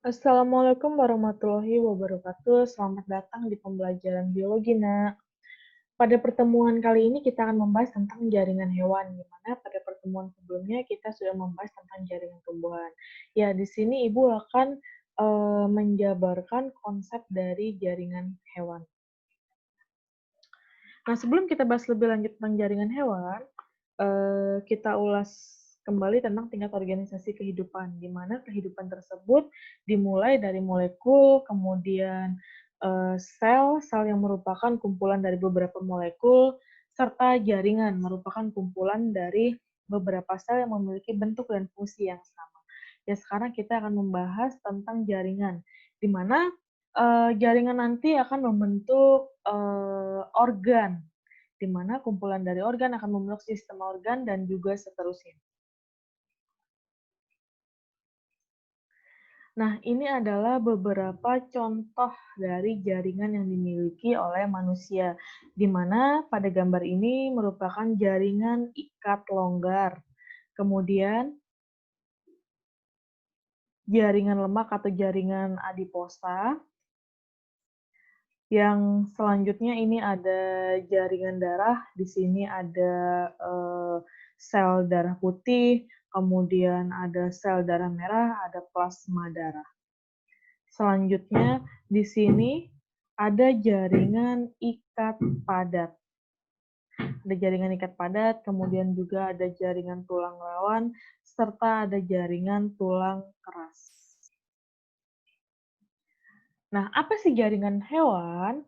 Assalamualaikum warahmatullahi wabarakatuh. Selamat datang di pembelajaran biologi, Nak. Pada pertemuan kali ini kita akan membahas tentang jaringan hewan, di mana pada pertemuan sebelumnya kita sudah membahas tentang jaringan tumbuhan. Ya, di sini Ibu akan menjabarkan konsep dari jaringan hewan. Nah, sebelum kita bahas lebih lanjut tentang jaringan hewan, kita ulas kembali tentang tingkat organisasi kehidupan, di mana kehidupan tersebut dimulai dari molekul, kemudian sel yang merupakan kumpulan dari beberapa molekul, serta jaringan merupakan kumpulan dari beberapa sel yang memiliki bentuk dan fungsi yang sama. Ya, sekarang kita akan membahas tentang jaringan, di mana jaringan nanti akan membentuk organ, di mana kumpulan dari organ akan membentuk sistem organ dan juga seterusnya. Nah, ini adalah beberapa contoh dari jaringan yang dimiliki oleh manusia, di mana pada gambar ini merupakan jaringan ikat longgar, kemudian jaringan lemak atau jaringan adiposa, yang selanjutnya ini ada jaringan darah, di sini ada sel darah putih, kemudian ada sel darah merah, ada plasma darah. Selanjutnya di sini ada jaringan ikat padat. Ada jaringan ikat padat, kemudian juga ada jaringan tulang rawan, serta ada jaringan tulang keras. Nah, apa sih jaringan hewan?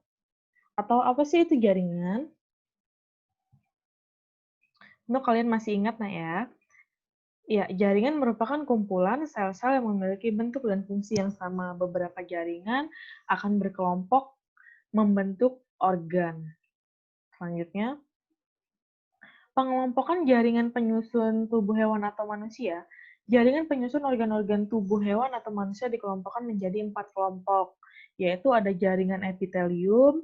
Atau apa sih itu jaringan? Untuk kalian masih ingat, nah ya? Ya, jaringan merupakan kumpulan sel-sel yang memiliki bentuk dan fungsi yang sama. Beberapa jaringan akan berkelompok membentuk organ. Selanjutnya, pengelompokan jaringan penyusun tubuh hewan atau manusia. Jaringan penyusun organ-organ tubuh hewan atau manusia dikelompokkan menjadi 4 kelompok, yaitu ada jaringan epitelium,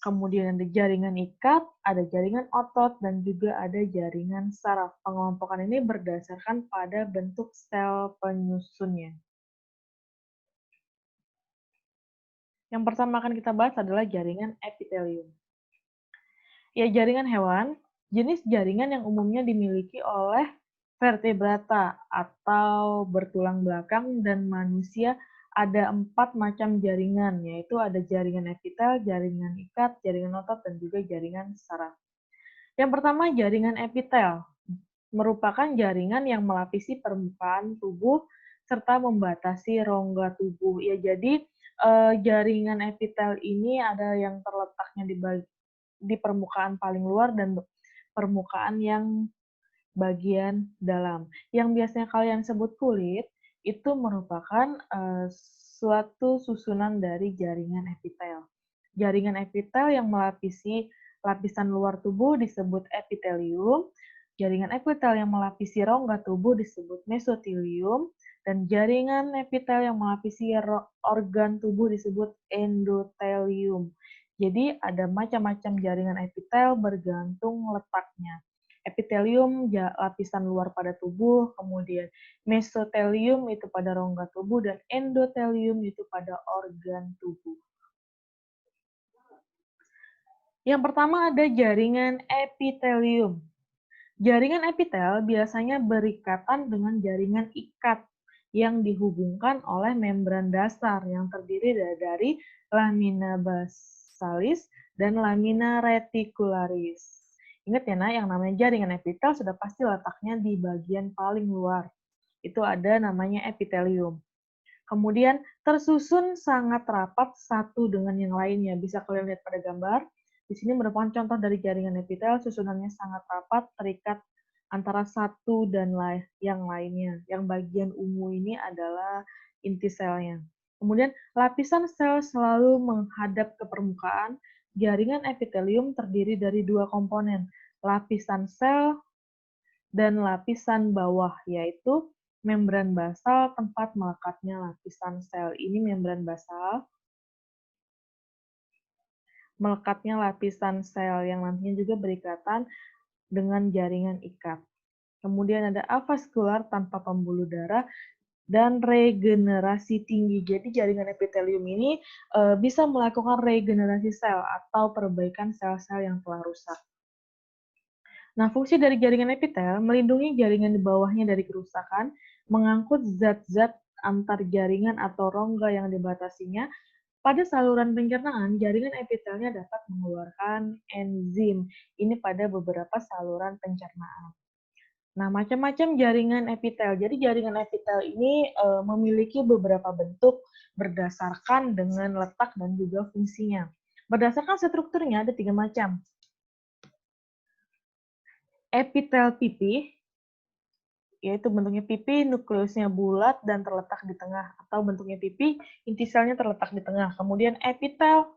kemudian ada jaringan ikat, ada jaringan otot, dan juga ada jaringan saraf. Pengelompokan ini berdasarkan pada bentuk sel penyusunnya. Yang pertama akan kita bahas adalah jaringan epitelium. Ya, jaringan hewan, jenis jaringan yang umumnya dimiliki oleh vertebrata atau bertulang belakang dan manusia ada 4 macam jaringan, yaitu ada jaringan epitel, jaringan ikat, jaringan otot, dan juga jaringan saraf. Yang pertama, jaringan epitel merupakan jaringan yang melapisi permukaan tubuh serta membatasi rongga tubuh. Ya, jadi jaringan epitel ini ada yang terletaknya di permukaan paling luar dan permukaan yang bagian dalam. Yang biasanya kalian sebut kulit, itu merupakan suatu susunan dari jaringan epitel. Jaringan epitel yang melapisi lapisan luar tubuh disebut epitelium, jaringan epitel yang melapisi rongga tubuh disebut mesotelium, dan jaringan epitel yang melapisi organ tubuh disebut endotelium. Jadi ada macam-macam jaringan epitel bergantung letaknya. Epitelium lapisan luar pada tubuh, kemudian mesotelium itu pada rongga tubuh, dan endotelium itu pada organ tubuh. Yang pertama ada jaringan epitelium. Jaringan epitel biasanya berikatan dengan jaringan ikat yang dihubungkan oleh membran dasar yang terdiri dari lamina basalis dan lamina reticularis. Ingat ya, nah, yang namanya jaringan epitel sudah pasti letaknya di bagian paling luar. Itu ada namanya epitelium. Kemudian tersusun sangat rapat satu dengan yang lainnya. Bisa kalian lihat pada gambar. Di sini merupakan contoh dari jaringan epitel, susunannya sangat rapat, terikat antara satu dan yang lainnya. Yang bagian ungu ini adalah inti selnya. Kemudian lapisan sel selalu menghadap ke permukaan. Jaringan epitelium terdiri dari 2 komponen, lapisan sel dan lapisan bawah, yaitu membran basal tempat melekatnya lapisan sel. Ini membran basal, melekatnya lapisan sel yang nantinya juga berikatan dengan jaringan ikat. Kemudian ada avaskular tanpa pembuluh darah, dan regenerasi tinggi. Jadi jaringan epitelium ini bisa melakukan regenerasi sel atau perbaikan sel-sel yang telah rusak. Nah, fungsi dari jaringan epitel melindungi jaringan di bawahnya dari kerusakan, mengangkut zat-zat antar jaringan atau rongga yang dibatasinya. Pada saluran pencernaan, jaringan epitelnya dapat mengeluarkan enzim. Ini pada beberapa saluran pencernaan. Nah, macam-macam jaringan epitel. Jadi jaringan epitel ini memiliki beberapa bentuk berdasarkan dengan letak dan juga fungsinya. Berdasarkan strukturnya ada 3 macam. Epitel pipih, yaitu bentuknya pipih, nukleusnya bulat dan terletak di tengah. Atau bentuknya pipih, inti selnya terletak di tengah. Kemudian epitel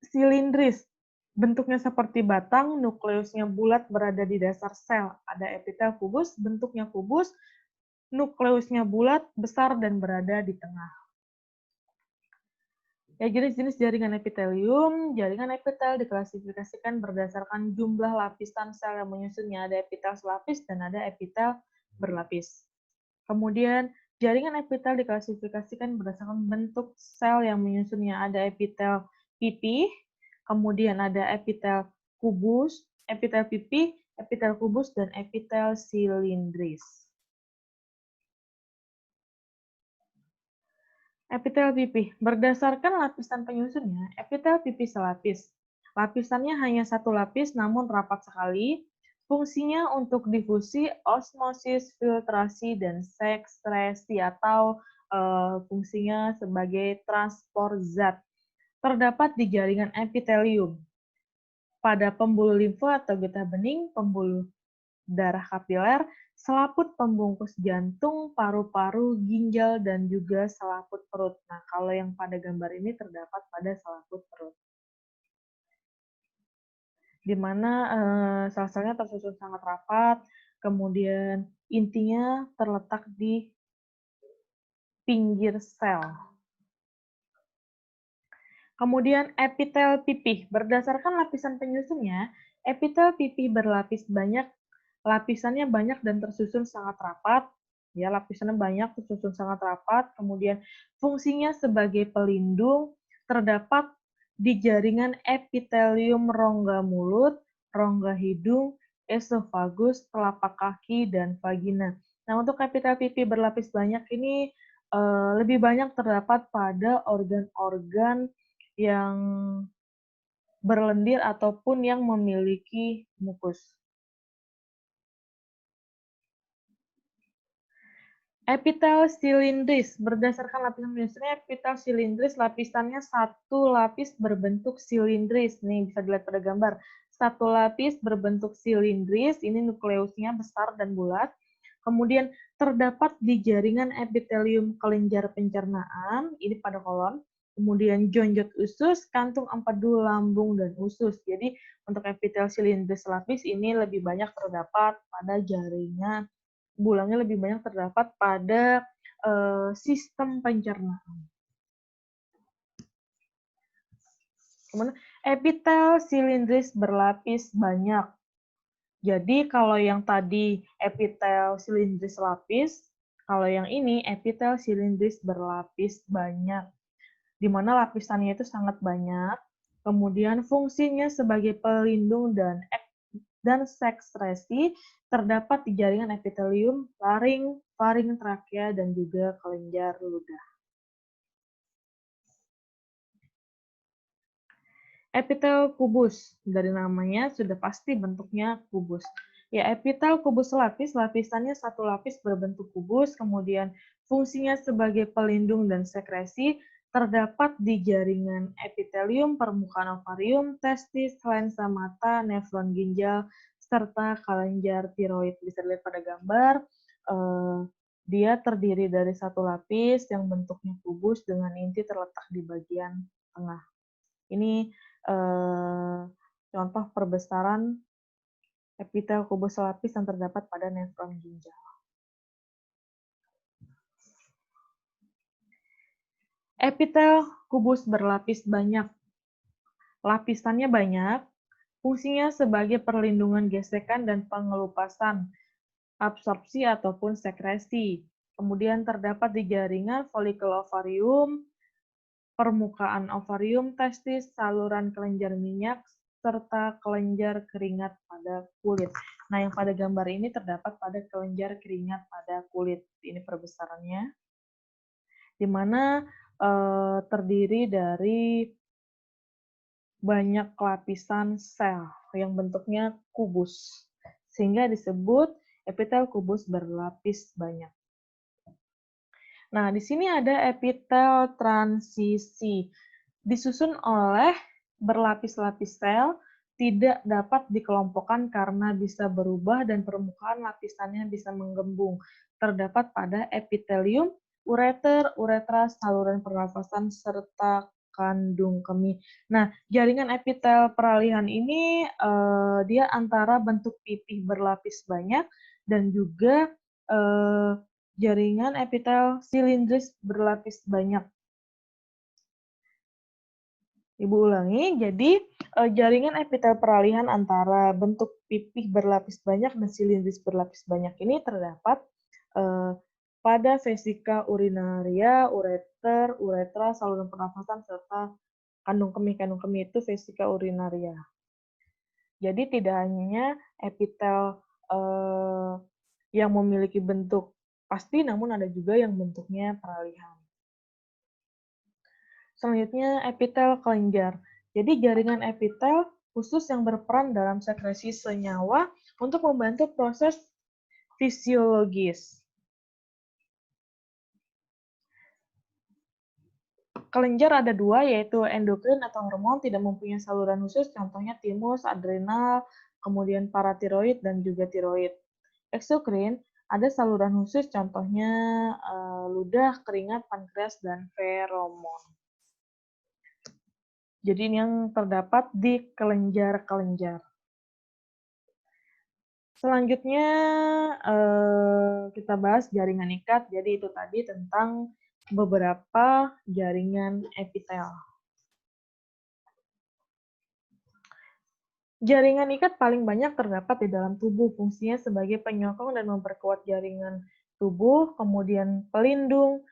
silindris, bentuknya seperti batang, nukleusnya bulat berada di dasar sel. Ada epitel kubus, bentuknya kubus, nukleusnya bulat, besar, dan berada di tengah. Ya, jenis-jenis jaringan epitelium. Jaringan epitel diklasifikasikan berdasarkan jumlah lapisan sel yang menyusunnya. Ada epitel selapis dan ada epitel berlapis. Kemudian, jaringan epitel diklasifikasikan berdasarkan bentuk sel yang menyusunnya. Ada epitel pipih, kemudian ada epitel kubus, epitel pipih, epitel kubus, dan epitel silindris. Epitel pipih. Berdasarkan lapisan penyusunnya, epitel pipih selapis. Lapisannya hanya satu lapis namun rapat sekali. Fungsinya untuk difusi, osmosis, filtrasi, dan sekresi atau fungsinya sebagai transport zat. Terdapat di jaringan epitelium. Pada pembuluh limfa atau getah bening, pembuluh darah kapiler, selaput pembungkus jantung, paru-paru, ginjal, dan juga selaput perut. Nah, kalau yang pada gambar ini terdapat pada selaput perut. Di mana sel-selnya tersusun sangat rapat, kemudian intinya terletak di pinggir sel. Kemudian epitel pipih. Berdasarkan lapisan penyusunnya, epitel pipih berlapis banyak, lapisannya banyak dan tersusun sangat rapat. Ya, lapisannya banyak, tersusun sangat rapat. Kemudian fungsinya sebagai pelindung terdapat di jaringan epitelium rongga mulut, rongga hidung, esofagus, telapak kaki, dan vagina. Nah, untuk epitel pipih berlapis banyak ini lebih banyak terdapat pada organ-organ yang berlendir ataupun yang memiliki mukus. Epitel silindris. Berdasarkan lapisan penyusunnya, epitel silindris lapisannya satu lapis berbentuk silindris. Nih bisa dilihat pada gambar. Satu lapis berbentuk silindris, ini nukleusnya besar dan bulat. Kemudian terdapat di jaringan epitelium kelenjar pencernaan, ini pada kolon. Kemudian jonjot usus, kantung empedu, lambung, dan usus. Jadi untuk epitel silindris lapis ini lebih banyak terdapat pada jaringan, bulangnya lebih banyak terdapat pada sistem pencernaan. Kemudian epitel silindris berlapis banyak. Jadi kalau yang tadi epitel silindris lapis, kalau yang ini epitel silindris berlapis banyak, di mana lapisannya itu sangat banyak. Kemudian fungsinya sebagai pelindung dan sekresi terdapat di jaringan epitelium, laring, faring, trakea, dan juga kelenjar ludah. Epitel kubus, dari namanya sudah pasti bentuknya kubus. Ya, epitel kubus lapis, lapisannya satu lapis berbentuk kubus, kemudian fungsinya sebagai pelindung dan sekresi, terdapat di jaringan epitelium, permukaan ovarium, testis, lensa mata, nefron ginjal, serta kelenjar tiroid. Bisa dilihat pada gambar, dia terdiri dari satu lapis yang bentuknya kubus dengan inti terletak di bagian tengah. Ini contoh perbesaran epitel kubus lapis yang terdapat pada nefron ginjal. Epitel kubus berlapis banyak. Lapisannya banyak, fungsinya sebagai perlindungan gesekan dan pengelupasan, absorpsi ataupun sekresi. kemudian terdapat di jaringan folikel ovarium, permukaan ovarium, testis, saluran kelenjar minyak, serta kelenjar keringat pada kulit. Nah, yang pada gambar ini terdapat pada kelenjar keringat pada kulit. Ini perbesarannya, di mana terdiri dari banyak lapisan sel yang bentuknya kubus, sehingga disebut epitel kubus berlapis banyak. Nah, di sini ada epitel transisi, disusun oleh berlapis-lapis sel, tidak dapat dikelompokkan karena bisa berubah dan permukaan lapisannya bisa menggembung. Terdapat pada epitelium, ureter, uretra, saluran pernafasan, serta kandung kemih. Nah, jaringan epitel peralihan ini dia antara bentuk pipih berlapis banyak dan juga jaringan epitel silindris berlapis banyak. Ibu ulangi, jadi jaringan epitel peralihan antara bentuk pipih berlapis banyak dan silindris berlapis banyak ini terdapat pada vesika urinaria, ureter, uretra, saluran pernafasan, serta kandung kemih. Kandung kemih itu vesika urinaria. Jadi tidak hanya epitel yang memiliki bentuk pasti, namun ada juga yang bentuknya peralihan. Selanjutnya, epitel kelenjar. Jadi jaringan epitel khusus yang berperan dalam sekresi senyawa untuk membantu proses fisiologis. Kelenjar ada dua, yaitu endokrin atau hormon tidak mempunyai saluran khusus, contohnya timus, adrenal, kemudian paratiroid, dan juga tiroid. Eksokrin ada saluran khusus, contohnya ludah, keringat, pankreas, dan feromon. Jadi ini yang terdapat di kelenjar-kelenjar. Selanjutnya kita bahas jaringan ikat. Jadi itu tadi tentang beberapa jaringan epitel. Jaringan ikat paling banyak terdapat di dalam tubuh, fungsinya sebagai penyokong dan memperkuat jaringan tubuh, kemudian pelindung,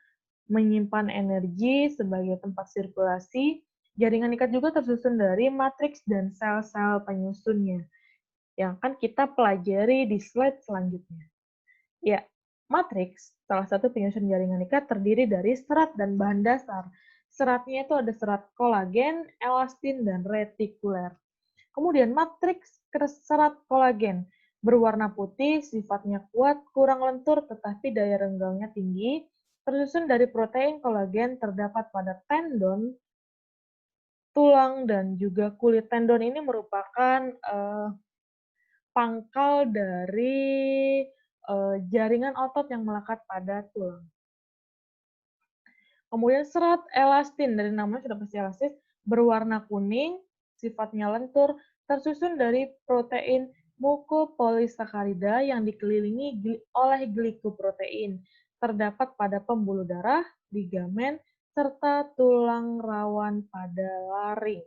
menyimpan energi sebagai tempat sirkulasi. Jaringan ikat juga tersusun dari matriks dan sel-sel penyusunnya, yang akan kita pelajari di slide selanjutnya. Ya, matriks, salah satu penyusun jaringan ikat, terdiri dari serat dan bahan dasar. Seratnya itu ada serat kolagen, elastin, dan retikuler. Kemudian matriks serat kolagen berwarna putih, sifatnya kuat, kurang lentur, tetapi daya renggangnya tinggi, tersusun dari protein kolagen terdapat pada tendon, tulang, dan juga kulit. Tendon ini merupakan pangkal dari jaringan otot yang melekat pada tulang. Kemudian serat elastin, dari namanya sudah pasti elastis, berwarna kuning, sifatnya lentur, tersusun dari protein mukopolisakarida yang dikelilingi oleh glikoprotein. Terdapat pada pembuluh darah, ligamen, serta tulang rawan pada laring.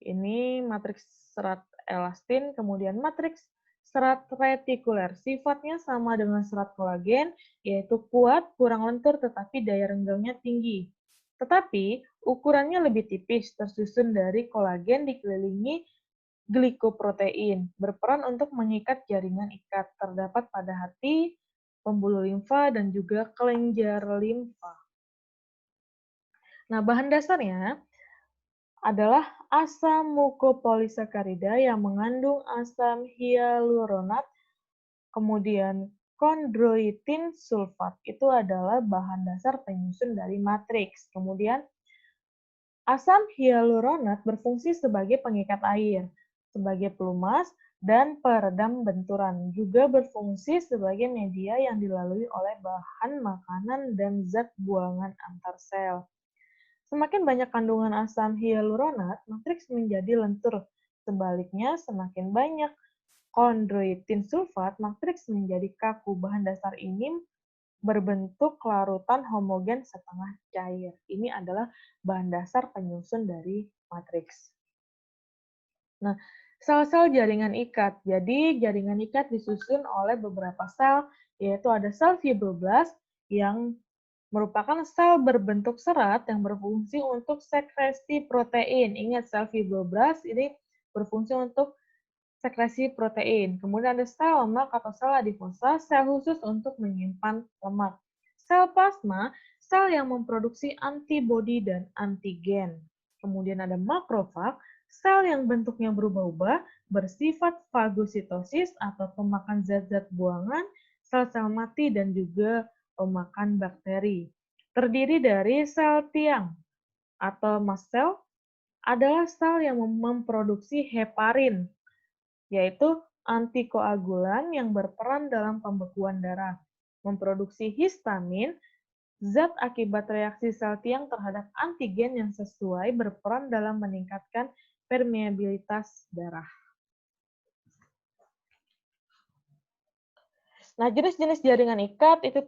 Ini matriks serat elastin, kemudian matriks serat retikuler. Sifatnya sama dengan serat kolagen, yaitu kuat, kurang lentur, tetapi daya renggangnya tinggi. Tetapi ukurannya lebih tipis, tersusun dari kolagen dikelilingi glikoprotein, berperan untuk mengikat jaringan ikat. Terdapat pada hati, pembuluh limfa, dan juga kelenjar limfa. Nah, bahan dasarnya adalah asam mukopolisakarida yang mengandung asam hyaluronat, kemudian kondroitin sulfat. Itu adalah bahan dasar penyusun dari matriks. Kemudian asam hyaluronat berfungsi sebagai pengikat air, sebagai pelumas, dan peredam benturan. Juga berfungsi sebagai media yang dilalui oleh bahan makanan dan zat buangan antar sel. Semakin banyak kandungan asam hyaluronat, matriks menjadi lentur. Sebaliknya, semakin banyak kondroitin sulfat, matriks menjadi kaku. Bahan dasar ini berbentuk larutan homogen setengah cair. Ini adalah bahan dasar penyusun dari matriks. Nah, sel-sel jaringan ikat. Jadi, jaringan ikat disusun oleh beberapa sel yaitu ada sel fibroblast yang merupakan sel berbentuk serat yang berfungsi untuk sekresi protein. Ingat, sel fibroblast ini berfungsi untuk sekresi protein. Kemudian ada sel lemak atau sel adiposa, sel khusus untuk menyimpan lemak. Sel plasma, sel yang memproduksi antibodi dan antigen. Kemudian ada makrofag, sel yang bentuknya berubah-ubah, bersifat fagositosis atau pemakan zat-zat buangan, sel-sel mati, dan juga pemakan bakteri. Terdiri dari sel tiang atau mast cell adalah sel yang memproduksi heparin, yaitu antikoagulan yang berperan dalam pembekuan darah, memproduksi histamin, zat akibat reaksi sel tiang terhadap antigen yang sesuai berperan dalam meningkatkan permeabilitas darah. Nah, jenis-jenis jaringan ikat itu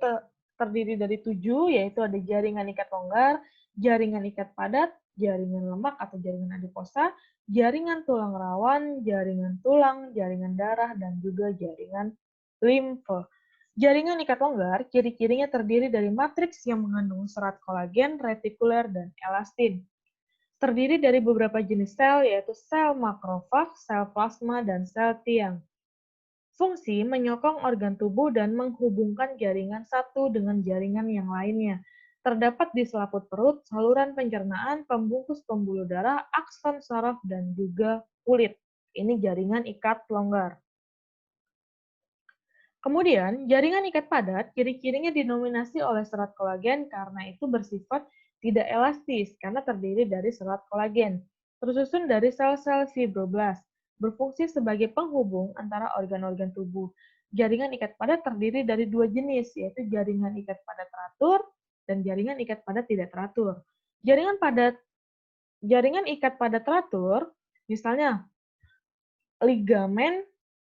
terdiri dari 7, yaitu ada jaringan ikat longgar, jaringan ikat padat, jaringan lemak atau jaringan adiposa, jaringan tulang rawan, jaringan tulang, jaringan darah, dan juga jaringan limfe. Jaringan ikat longgar, ciri-cirinya terdiri dari matriks yang mengandung serat kolagen, retikuler, dan elastin. Terdiri dari beberapa jenis sel, yaitu sel makrofag, sel plasma, dan sel tiang. Fungsi menyokong organ tubuh dan menghubungkan jaringan satu dengan jaringan yang lainnya. Terdapat di selaput perut, saluran pencernaan, pembungkus pembuluh darah, akson saraf, dan juga kulit. Ini jaringan ikat longgar. Kemudian, jaringan ikat padat, ciri-cirinya dinominasi oleh serat kolagen karena itu bersifat tidak elastis karena terdiri dari serat kolagen. Tersusun dari sel-sel fibroblast, berfungsi sebagai penghubung antara organ-organ tubuh. Jaringan ikat padat terdiri dari dua jenis, yaitu jaringan ikat padat teratur dan jaringan ikat padat tidak teratur. Jaringan ikat padat teratur, misalnya ligamen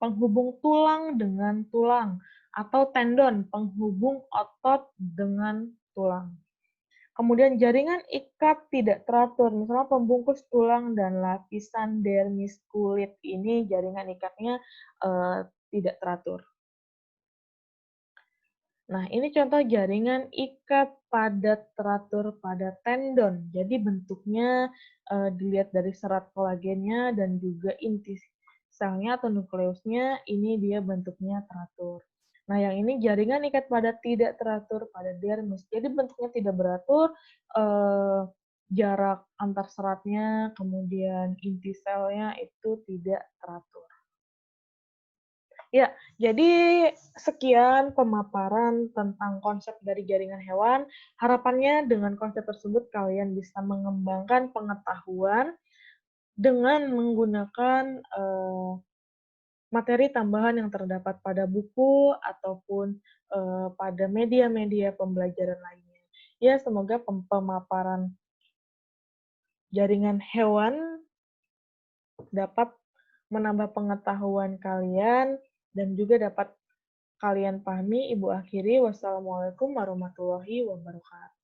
penghubung tulang dengan tulang, atau tendon penghubung otot dengan tulang. Kemudian jaringan ikat tidak teratur, misalnya pembungkus tulang dan lapisan dermis kulit, ini jaringan ikatnya tidak teratur. Nah, ini contoh jaringan ikat padat teratur pada tendon. Jadi bentuknya dilihat dari serat kolagennya dan juga inti selnya atau nukleusnya, ini dia bentuknya teratur. Nah, yang ini jaringan ikat padat tidak teratur pada dermis. Jadi bentuknya tidak beratur, jarak antar seratnya, kemudian inti selnya itu tidak teratur. Ya, jadi sekian pemaparan tentang konsep dari jaringan hewan. Harapannya dengan konsep tersebut kalian bisa mengembangkan pengetahuan dengan menggunakan materi tambahan yang terdapat pada buku ataupun pada media-media pembelajaran lainnya. Ya, semoga pemaparan jaringan hewan dapat menambah pengetahuan kalian dan juga dapat kalian pahami. Ibu akhiri, wassalamualaikum warahmatullahi wabarakatuh.